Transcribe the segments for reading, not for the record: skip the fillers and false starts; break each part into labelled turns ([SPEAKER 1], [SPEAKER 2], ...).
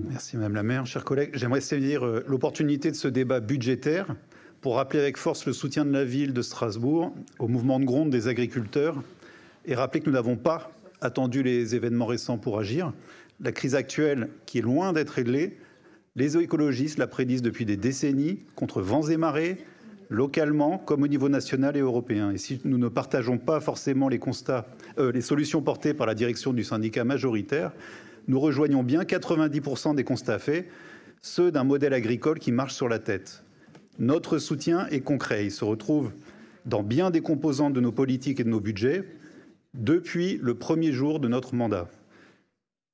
[SPEAKER 1] Merci Madame la maire. Chers collègues, j'aimerais saisir l'opportunité de ce débat budgétaire pour rappeler avec force le soutien de la ville de Strasbourg au mouvement de gronde des agriculteurs et rappeler que nous n'avons pas attendu les événements récents pour agir. La crise actuelle, qui est loin d'être réglée, les écologistes la prédisent depuis des décennies, contre vents et marées, localement comme au niveau national et européen. Et si nous ne partageons pas forcément les solutions portées par la direction du syndicat majoritaire, nous rejoignons bien 90% des constats faits, ceux d'un modèle agricole qui marche sur la tête. Notre soutien est concret. Il se retrouve dans bien des composantes de nos politiques et de nos budgets depuis le premier jour de notre mandat.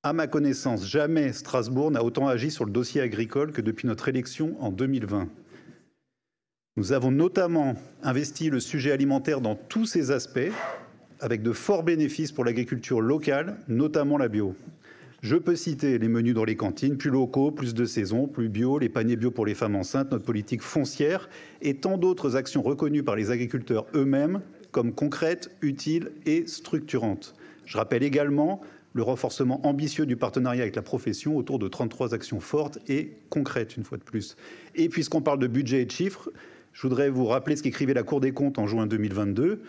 [SPEAKER 1] À ma connaissance, jamais Strasbourg n'a autant agi sur le dossier agricole que depuis notre élection en 2020. Nous avons notamment investi le sujet alimentaire dans tous ses aspects, avec de forts bénéfices pour l'agriculture locale, notamment la bio. Je peux citer les menus dans les cantines, plus locaux, plus de saison, plus bio, les paniers bio pour les femmes enceintes, notre politique foncière et tant d'autres actions reconnues par les agriculteurs eux-mêmes comme concrètes, utiles et structurantes. Je rappelle également le renforcement ambitieux du partenariat avec la profession autour de 33 actions fortes et concrètes, une fois de plus. Et puisqu'on parle de budget et de chiffres, je voudrais vous rappeler ce qu'écrivait la Cour des comptes en juin 2022.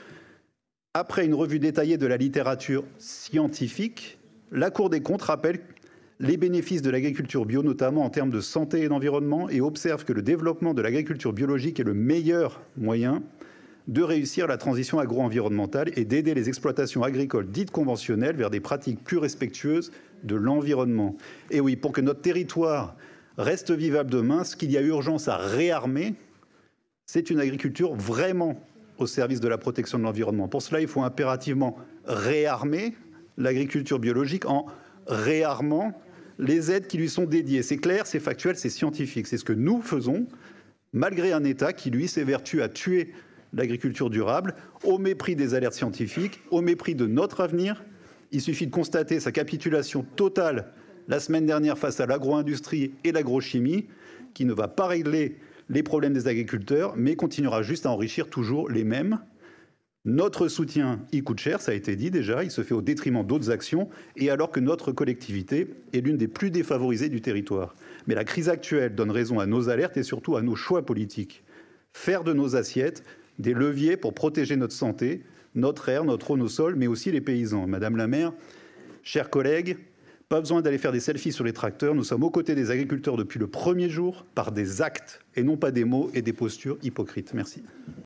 [SPEAKER 1] Après une revue détaillée de la littérature scientifique, la Cour des comptes rappelle les bénéfices de l'agriculture bio, notamment en termes de santé et d'environnement, et observe que le développement de l'agriculture biologique est le meilleur moyen de réussir la transition agro-environnementale et d'aider les exploitations agricoles dites conventionnelles vers des pratiques plus respectueuses de l'environnement. Et oui, pour que notre territoire reste vivable demain, ce qu'il y a urgence à réarmer, c'est une agriculture vraiment au service de la protection de l'environnement. Pour cela, il faut impérativement réarmer l'agriculture biologique en réarmant les aides qui lui sont dédiées. C'est clair, c'est factuel, c'est scientifique. C'est ce que nous faisons, malgré un État qui, lui, s'évertue à tuer l'agriculture durable, au mépris des alertes scientifiques, au mépris de notre avenir. Il suffit de constater sa capitulation totale la semaine dernière face à l'agro-industrie et l'agrochimie, qui ne va pas régler les problèmes des agriculteurs, mais continuera juste à enrichir toujours les mêmes. Notre soutien, il coûte cher, ça a été dit déjà, il se fait au détriment d'autres actions, et alors que notre collectivité est l'une des plus défavorisées du territoire. Mais la crise actuelle donne raison à nos alertes et surtout à nos choix politiques. Faire de nos assiettes des leviers pour protéger notre santé, notre air, notre eau, nos sols, mais aussi les paysans. Madame la maire, chers collègues, pas besoin d'aller faire des selfies sur les tracteurs. Nous sommes aux côtés des agriculteurs depuis le premier jour par des actes et non pas des mots et des postures hypocrites. Merci.